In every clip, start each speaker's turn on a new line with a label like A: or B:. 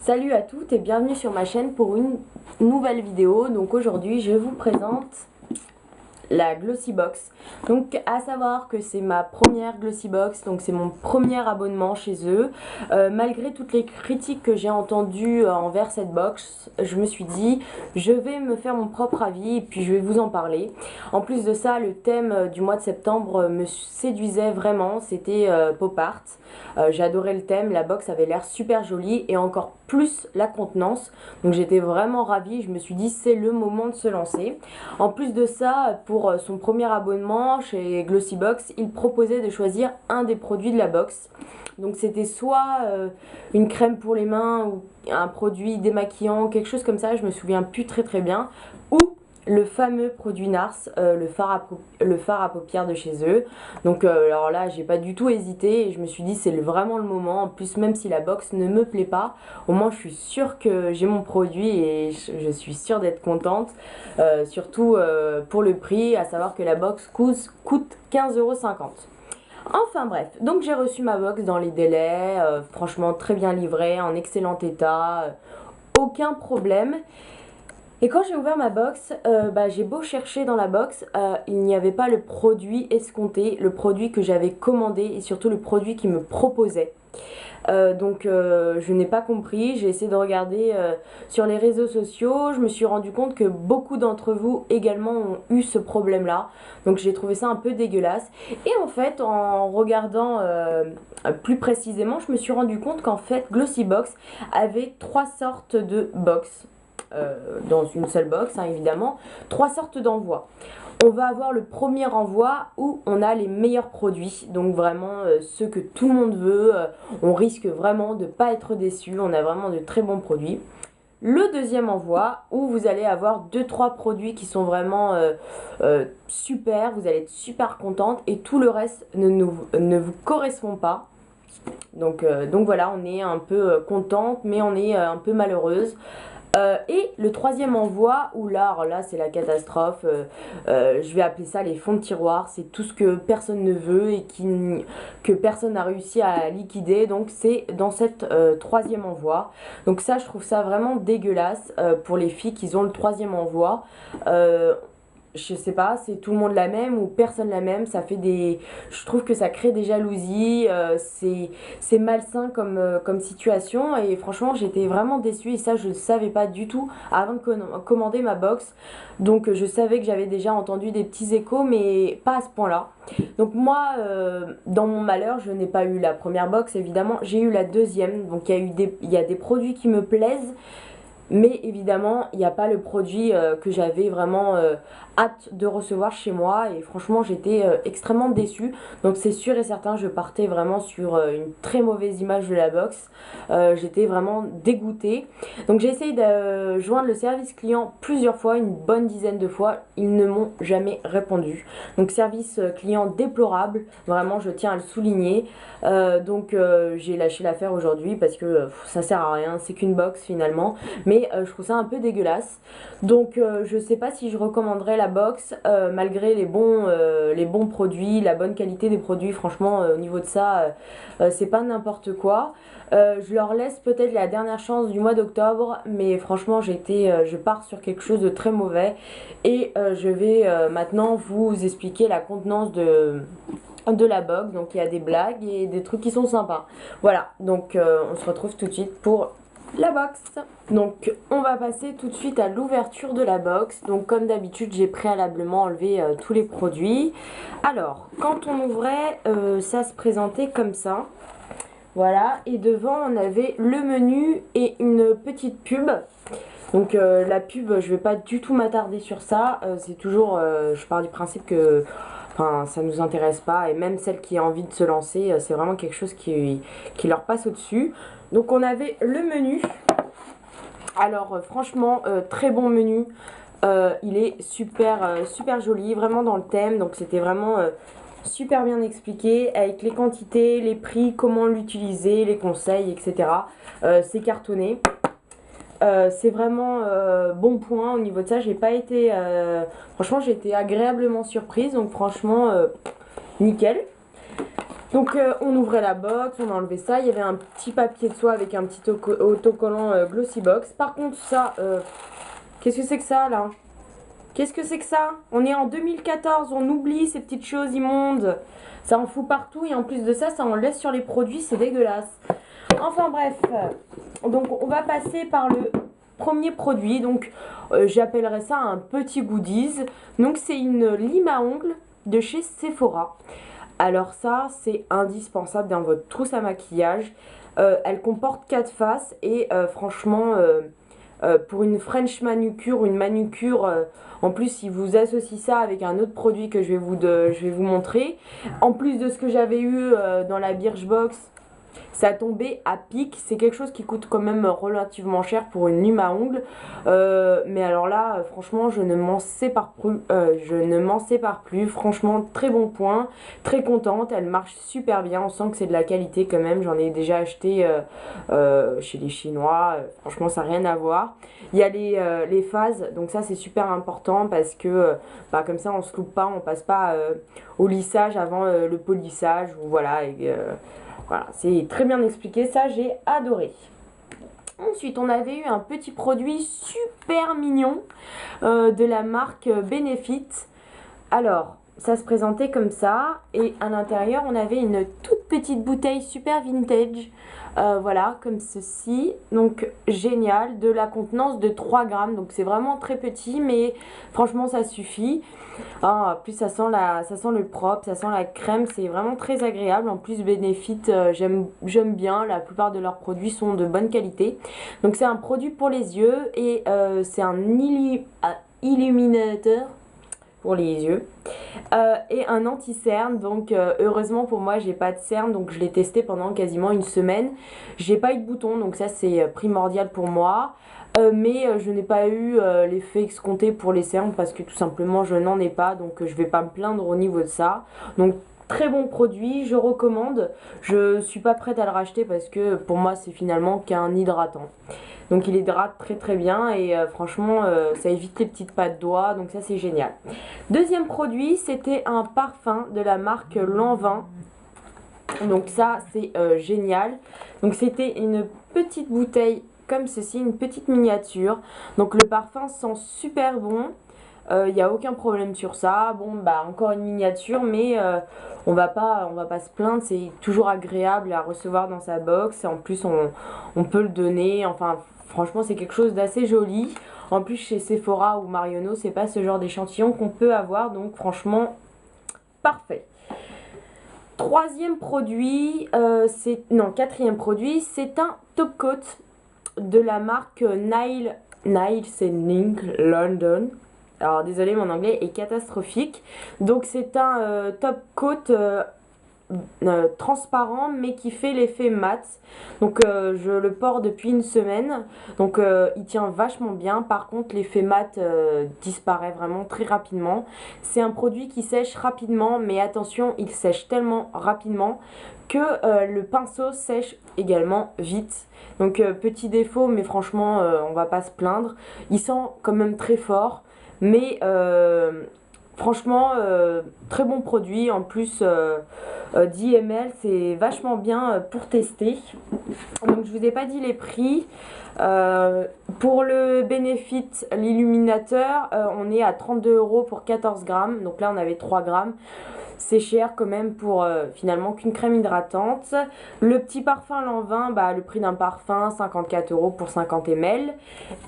A: Salut à toutes et bienvenue sur ma chaîne pour une nouvelle vidéo. Donc aujourd'hui je vous présente la Glossybox. Donc à savoir que c'est ma première Glossybox, donc c'est mon premier abonnement chez eux. Malgré toutes les critiques que j'ai entendues envers cette box, je me suis dit je vais me faire mon propre avis et puis je vais vous en parler. En plus de ça, le thème du mois de septembre me séduisait vraiment, c'était pop art. J'ai adoré le thème, la box avait l'air super jolie et encore plus la contenance. Donc j'étais vraiment ravie, je me suis dit c'est le moment de se lancer. En plus de ça, pour son premier abonnement chez Glossybox, il proposait de choisir un des produits de la box. Donc c'était soit une crème pour les mains ou un produit démaquillant, quelque chose comme ça, je me souviens plus très bien, ou le fameux produit NARS, le fard à paupières de chez eux. Donc alors là j'ai pas du tout hésité et je me suis dit c'est vraiment le moment. En plus même si la box ne me plaît pas, au moins je suis sûre que j'ai mon produit et je suis sûre d'être contente. Surtout pour le prix, à savoir que la box coûte 15,50 €. Enfin bref, donc j'ai reçu ma box dans les délais, franchement très bien livrée, en excellent état, aucun problème. Et quand j'ai ouvert ma box, j'ai beau chercher dans la box, il n'y avait pas le produit escompté, le produit que j'avais commandé et surtout le produit qui me proposait. Je n'ai pas compris, j'ai essayé de regarder sur les réseaux sociaux, je me suis rendu compte que beaucoup d'entre vous également ont eu ce problème là, donc j'ai trouvé ça un peu dégueulasse. Et en fait en regardant plus précisément, je me suis rendu compte qu'en fait Glossybox avait trois sortes de box. Dans une seule box, hein, évidemment, trois sortes d'envois. On va avoir le premier envoi où on a les meilleurs produits, donc vraiment ceux que tout le monde veut. On risque vraiment de ne pas être déçu, on a vraiment de très bons produits. Le deuxième envoi où vous allez avoir 2-3 produits qui sont vraiment super, vous allez être super contente et tout le reste ne vous correspond pas. Donc voilà, on est un peu contente mais on est un peu malheureuse. Et le troisième envoi, où là, alors là c'est la catastrophe, je vais appeler ça les fonds de tiroir, c'est tout ce que personne ne veut et que personne n'a réussi à liquider, donc c'est dans cette troisième envoi. Donc ça je trouve ça vraiment dégueulasse pour les filles qui ont le troisième envoi. Je sais pas, c'est tout le monde la même ou personne la même, ça fait des... Je trouve que ça crée des jalousies, c'est malsain comme situation et franchement j'étais vraiment déçue et ça je ne savais pas du tout avant de commander ma box. Donc je savais que j'avais déjà entendu des petits échos mais pas à ce point là. Donc moi dans mon malheur je n'ai pas eu la première box évidemment, j'ai eu la deuxième. Donc il y a des produits qui me plaisent. Mais évidemment, il n'y a pas le produit que j'avais vraiment hâte de recevoir chez moi. Et franchement, j'étais extrêmement déçue. Donc c'est sûr et certain, je partais vraiment sur une très mauvaise image de la box. J'étais vraiment dégoûtée. Donc j'ai essayé de joindre le service client plusieurs fois, une bonne dizaine de fois. Ils ne m'ont jamais répondu. Donc service client déplorable. Vraiment, je tiens à le souligner. J'ai lâché l'affaire aujourd'hui parce que ça sert à rien. C'est qu'une box finalement. Mais je trouve ça un peu dégueulasse. Donc je sais pas si je recommanderais la box malgré les bons produits, la bonne qualité des produits. Franchement au niveau de ça c'est pas n'importe quoi. Je leur laisse peut-être la dernière chance du mois d'octobre, mais franchement je pars sur quelque chose de très mauvais et je vais maintenant vous expliquer la contenance de la box. Donc il y a des blagues et des trucs qui sont sympas. Voilà, donc on se retrouve tout de suite pour la box. Donc on va passer tout de suite à l'ouverture de la box. Donc comme d'habitude j'ai préalablement enlevé tous les produits. Alors quand on ouvrait ça se présentait comme ça. Voilà, et devant on avait le menu et une petite pub. Donc la pub je vais pas du tout m'attarder sur ça. C'est toujours, je pars du principe que enfin, ça nous intéresse pas et même celle qui a envie de se lancer, c'est vraiment quelque chose qui leur passe au-dessus. Donc on avait le menu. Alors franchement, très bon menu. Il est super joli, vraiment dans le thème. Donc c'était vraiment super bien expliqué avec les quantités, les prix, comment l'utiliser, les conseils, etc. C'est cartonné. C'est vraiment bon point au niveau de ça. J'ai pas été franchement j'ai été agréablement surprise, donc franchement nickel. Donc on ouvrait la box, on enlevait ça, il y avait un petit papier de soie avec un petit autocollant Glossy Box. Par contre ça, qu'est-ce que c'est que ça là? Qu'est-ce que c'est que ça? On est en 2014, on oublie ces petites choses immondes. Ça en fout partout et en plus de ça, ça en laisse sur les produits, c'est dégueulasse. Enfin bref, donc on va passer par le premier produit. Donc j'appellerais ça un petit goodies. Donc c'est une lime à ongles de chez Sephora. Alors ça, c'est indispensable dans votre trousse à maquillage. Elle comporte 4 faces et franchement, pour une French manucure ou une manucure, en plus si vous associez ça avec un autre produit que je vais vous montrer, en plus de ce que j'avais eu dans la Birchbox, ça tombait à pic. C'est quelque chose qui coûte quand même relativement cher pour une lime à ongles. Mais alors là, franchement, je ne m'en sépare plus. Franchement, très bon point. Très contente. Elle marche super bien. On sent que c'est de la qualité quand même. J'en ai déjà acheté chez les Chinois. Franchement, ça n'a rien à voir. Il y a les phases. Donc ça, c'est super important parce que bah, comme ça, on se loupe pas. On passe pas au lissage avant le polissage. Ou voilà. Voilà, c'est très bien expliqué, ça j'ai adoré. Ensuite, on avait eu un petit produit super mignon de la marque Benefit. Alors, ça se présentait comme ça et à l'intérieur, on avait une toute petite bouteille super vintage. Voilà, comme ceci. Donc, génial. De la contenance de 3 grammes. Donc, c'est vraiment très petit, mais franchement, ça suffit. Ah, en plus, ça sent le propre, ça sent la crème. C'est vraiment très agréable. En plus, Benefit, j'aime bien. La plupart de leurs produits sont de bonne qualité. Donc, c'est un produit pour les yeux et c'est un illuminateur pour les yeux et un anti-cerne. Donc heureusement pour moi j'ai pas de cerne, donc je l'ai testé pendant quasiment une semaine. J'ai pas eu de bouton, donc ça c'est primordial pour moi. Mais je n'ai pas eu l'effet escompté pour les cernes parce que tout simplement je n'en ai pas, donc je vais pas me plaindre au niveau de ça. Donc très bon produit, je recommande. Je suis pas prête à le racheter parce que pour moi c'est finalement qu'un hydratant. Donc il hydrate très très bien et franchement ça évite les petites pattes doigts, donc ça c'est génial. Deuxième produit, c'était un parfum de la marque Lanvin. Donc ça c'est génial. Donc c'était une petite bouteille comme ceci, une petite miniature. Donc le parfum sent super bon. Il n'y a aucun problème sur ça. Bon bah encore une miniature, mais on va pas se plaindre. C'est toujours agréable à recevoir dans sa box. En plus on peut le donner. Enfin franchement c'est quelque chose d'assez joli. En plus chez Sephora ou Marionneau c'est pas ce genre d'échantillon qu'on peut avoir. Donc franchement parfait. Troisième produit, quatrième produit, c'est un top coat de la marque Niles Link London. Alors désolé, mon anglais est catastrophique. Donc c'est un top coat transparent mais qui fait l'effet mat. Donc je le porte depuis une semaine. Donc il tient vachement bien. Par contre l'effet mat disparaît vraiment très rapidement. C'est un produit qui sèche rapidement, mais attention, il sèche tellement rapidement que le pinceau sèche également vite. Donc petit défaut, mais franchement on va pas se plaindre. Il sent quand même très fort, mais franchement très bon produit. En plus 10 ml, c'est vachement bien pour tester. Donc je vous ai pas dit les prix. Pour le Benefit, l'illuminateur, on est à 32 € pour 14 grammes. Donc là on avait 3 grammes. C'est cher quand même pour finalement qu'une crème hydratante. Le petit parfum Lanvin, bah, le prix d'un parfum, 54 € pour 50 ml.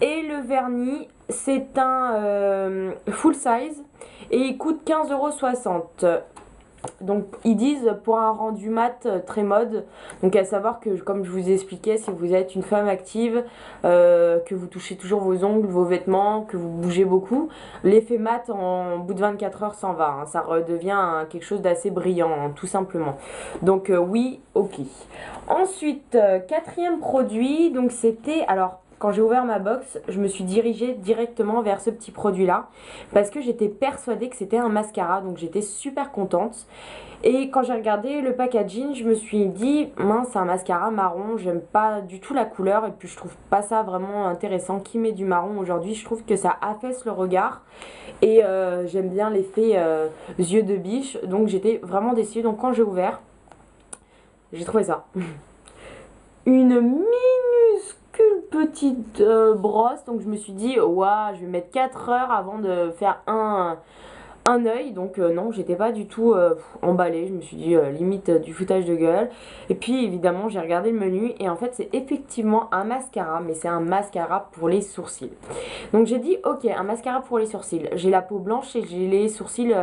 A: Et le vernis, c'est un full size et il coûte 15,60 €. Donc ils disent pour un rendu mat très mode. Donc à savoir que comme je vous expliquais, si vous êtes une femme active, que vous touchez toujours vos ongles, vos vêtements, que vous bougez beaucoup, l'effet mat en bout de 24 heures s'en va, hein. Ça redevient quelque chose d'assez brillant, hein, tout simplement. Donc oui, ok. Ensuite, quatrième produit, donc c'était, alors quand j'ai ouvert ma box, je me suis dirigée directement vers ce petit produit là parce que j'étais persuadée que c'était un mascara, donc j'étais super contente. Et quand j'ai regardé le packaging, je me suis dit mince, c'est un mascara marron, j'aime pas du tout la couleur et puis je trouve pas ça vraiment intéressant. Qui met du marron aujourd'hui? Je trouve que ça affaisse le regard et j'aime bien l'effet yeux de biche, donc j'étais vraiment déçue. Donc quand j'ai ouvert, j'ai trouvé ça. Une minuscule petite brosse, donc je me suis dit, waouh, je vais mettre 4 heures avant de faire un œil, donc non, j'étais pas du tout emballée, je me suis dit limite du foutage de gueule. Et puis évidemment j'ai regardé le menu et en fait c'est effectivement un mascara, mais c'est un mascara pour les sourcils. Donc j'ai dit ok, un mascara pour les sourcils, j'ai la peau blanche et j'ai les sourcils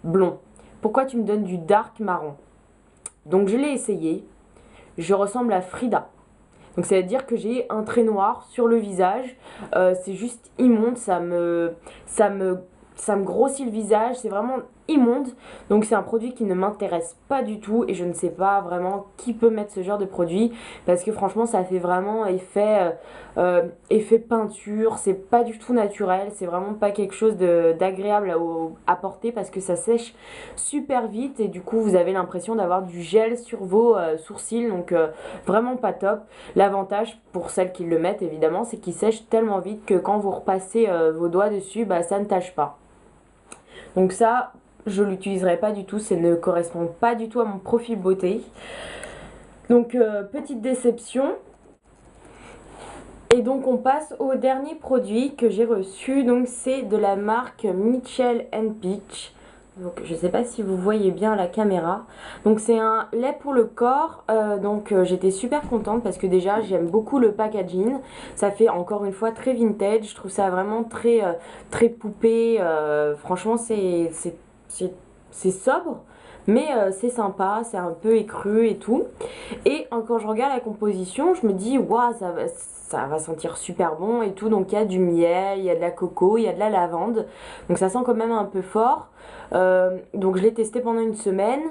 A: blonds, pourquoi tu me donnes du dark marron? Donc je l'ai essayé, je ressemble à Frida. Donc ça veut dire que j'ai un trait noir sur le visage. C'est juste immonde, ça me, ça me grossit le visage, c'est vraiment immonde. Donc c'est un produit qui ne m'intéresse pas du tout et je ne sais pas vraiment qui peut mettre ce genre de produit parce que franchement ça fait vraiment effet peinture, c'est pas du tout naturel, c'est vraiment pas quelque chose d'agréable à porter parce que ça sèche super vite et du coup vous avez l'impression d'avoir du gel sur vos sourcils, donc vraiment pas top. L'avantage pour celles qui le mettent évidemment, c'est qu'il sèche tellement vite que quand vous repassez vos doigts dessus, bah ça ne tâche pas. Donc ça, je l'utiliserai pas du tout, ça ne correspond pas du tout à mon profil beauté. Donc petite déception. Et donc on passe au dernier produit que j'ai reçu, donc c'est de la marque Mitchell & Peach. Donc je sais pas si vous voyez bien à la caméra. Donc c'est un lait pour le corps. J'étais super contente parce que déjà j'aime beaucoup le packaging. Ça fait encore une fois très vintage. Je trouve ça vraiment très poupée. Franchement c'est sobre. Mais c'est sympa, c'est un peu écru et tout. Et quand je regarde la composition, je me dis, waouh, ça va sentir super bon et tout. Donc il y a du miel, il y a de la coco, il y a de la lavande. Donc ça sent quand même un peu fort. Donc je l'ai testé pendant une semaine.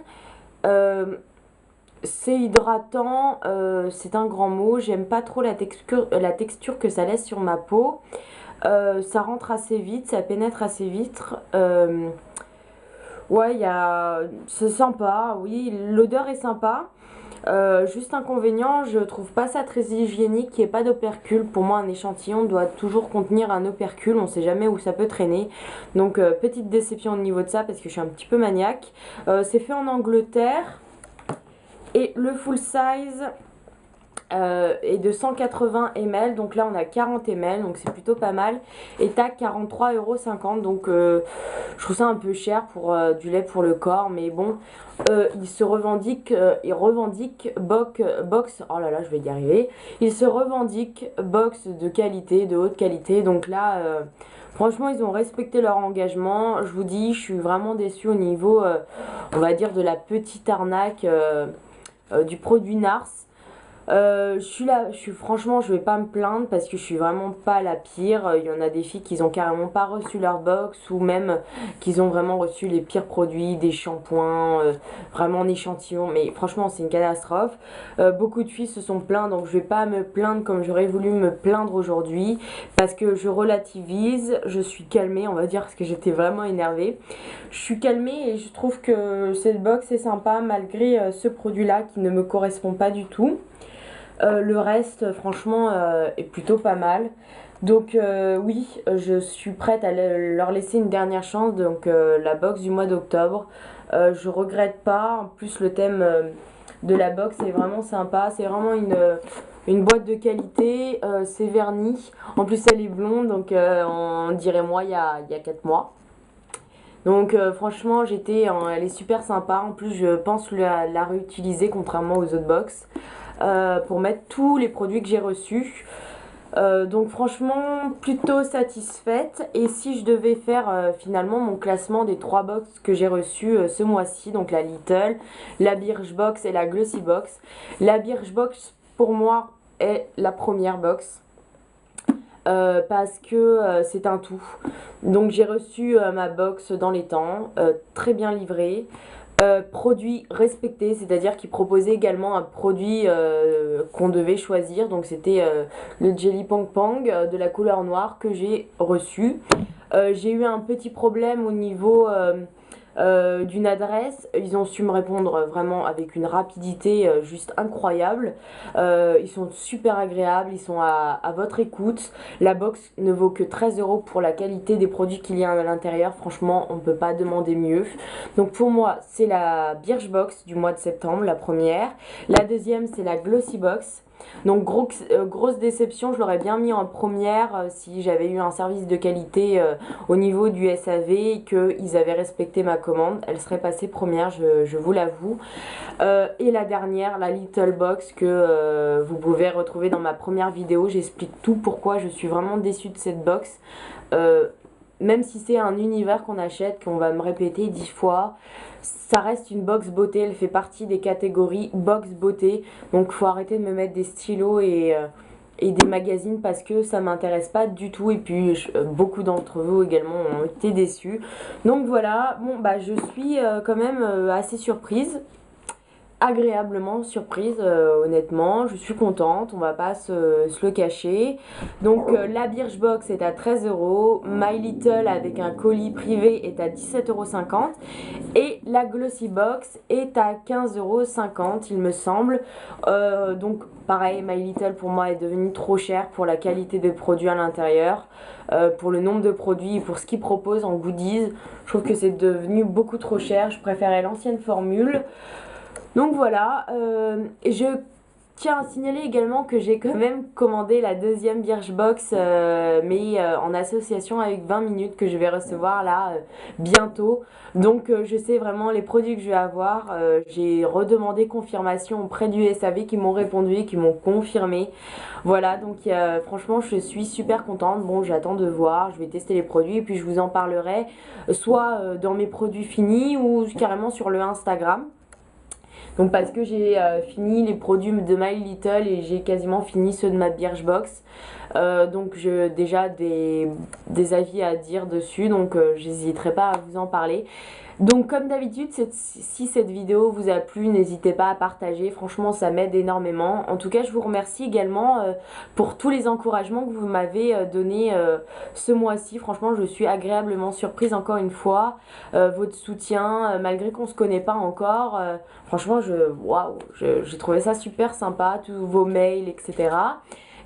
A: C'est hydratant, c'est un grand mot. J'aime pas trop la texture que ça laisse sur ma peau. Ça rentre assez vite, ça pénètre assez vite. Ouais, c'est sympa, oui, l'odeur est sympa. Juste inconvénient, je trouve pas ça très hygiénique qu'il n'y ait pas d'opercule. Pour moi, un échantillon doit toujours contenir un opercule, on sait jamais où ça peut traîner. Donc, petite déception au niveau de ça parce que je suis un petit peu maniaque. C'est fait en Angleterre et le full size est de 180 ml, donc là on a 40 ml, donc c'est plutôt pas mal, et t'as 43,50 €, donc je trouve ça un peu cher pour du lait pour le corps, mais bon, il revendique box, oh là là je vais y arriver, il se revendique box de qualité, de haute qualité, donc là franchement ils ont respecté leur engagement. Je vous dis, je suis vraiment déçue au niveau on va dire de la petite arnaque du produit Nars. Franchement, je vais pas me plaindre parce que je suis vraiment pas la pire. Il y en a des filles qui ont carrément pas reçu leur box ou même qui ont vraiment reçu les pires produits, des shampoings, vraiment en échantillon. Mais franchement, c'est une catastrophe. Beaucoup de filles se sont plaintes, donc je vais pas me plaindre comme j'aurais voulu me plaindre aujourd'hui parce que je relativise, je suis calmée, on va dire, parce que j'étais vraiment énervée. Je suis calmée et je trouve que cette box est sympa malgré ce produit-là qui ne me correspond pas du tout. Le reste, franchement, est plutôt pas mal. Donc oui, je suis prête à leur laisser une dernière chance. Donc la box du mois d'octobre, je regrette pas. En plus, le thème de la box est vraiment sympa. C'est vraiment une boîte de qualité. C'est verni. En plus, elle est blonde, donc on dirait moi il y a 4 mois. Donc franchement, elle est super sympa. En plus, je pense la réutiliser contrairement aux autres box. Pour mettre tous les produits que j'ai reçus. Donc franchement plutôt satisfaite. Et si je devais faire finalement mon classement des 3 box que j'ai reçus ce mois-ci, donc la Little, la Birchbox et la Glossybox, la Birchbox pour moi est la première box. Parce que c'est un tout. Donc j'ai reçu ma box dans les temps, très bien livrée. Produit respecté, c'est-à-dire qu'il proposait également un produit qu'on devait choisir. Donc c'était le Jelly Pong Pong de la couleur noire que j'ai reçu. J'ai eu un petit problème au niveau d'une adresse. Ils ont su me répondre vraiment avec une rapidité juste incroyable. Ils sont super agréables, ils sont à votre écoute. La box ne vaut que 13 € pour la qualité des produits qu'il y a à l'intérieur. Franchement, on ne peut pas demander mieux. Donc pour moi, c'est la Birchbox du mois de septembre, la première. La deuxième, c'est la Glossybox. Donc grosse déception, je l'aurais bien mis en première si j'avais eu un service de qualité au niveau du SAV et qu'ils avaient respecté ma commande. Elle serait passée première, je vous l'avoue. Et la dernière, la Little Box que vous pouvez retrouver dans ma première vidéo. J'explique tout pourquoi je suis vraiment déçue de cette box. Même si c'est un univers qu'on achète, qu'on va me répéter 10 fois, ça reste une box beauté, elle fait partie des catégories box beauté. Donc faut arrêter de me mettre des stylos et des magazines parce que ça m'intéresse pas du tout. Et puis beaucoup d'entre vous également ont été déçus. Donc voilà, bon bah je suis quand même assez surprise. Agréablement surprise, honnêtement, je suis contente, on va pas se le cacher. Donc la Birchbox est à 13 €, My Little avec un colis privé est à 17,50 € et la Glossybox est à 15,50 € il me semble. Donc pareil, My Little pour moi est devenu trop cher pour la qualité des produits à l'intérieur, pour le nombre de produits et pour ce qu'ils proposent en goodies. Je trouve que c'est devenu beaucoup trop cher, je préférais l'ancienne formule. Donc voilà, je tiens à signaler également que j'ai quand même commandé la deuxième Birchbox, mais en association avec 20 minutes que je vais recevoir là bientôt. Donc je sais vraiment les produits que je vais avoir. J'ai redemandé confirmation auprès du SAV qui m'ont répondu et qui m'ont confirmé. Voilà, donc franchement je suis super contente. Bon, j'attends de voir, je vais tester les produits et puis je vous en parlerai soit dans mes produits finis ou carrément sur le Instagram. Donc parce que j'ai fini les produits de My Little et j'ai quasiment fini ceux de ma Birchbox. Donc j'ai déjà des avis à dire dessus, donc j'hésiterai pas à vous en parler. Donc comme d'habitude, si cette vidéo vous a plu, n'hésitez pas à partager, franchement ça m'aide énormément. En tout cas je vous remercie également pour tous les encouragements que vous m'avez donnés ce mois-ci. Franchement je suis agréablement surprise encore une fois. Votre soutien, malgré qu'on se connaît pas encore, franchement waouh, j'ai trouvé ça super sympa, tous vos mails, etc.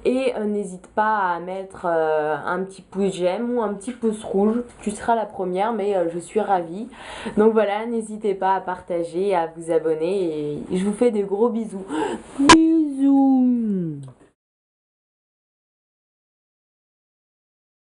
A: Et n'hésite pas à mettre un petit pouce j'aime ou un petit pouce rouge. Tu seras la première, mais je suis ravie. Donc voilà, n'hésitez pas à partager, à vous abonner. Et je vous fais de gros bisous. Bisous.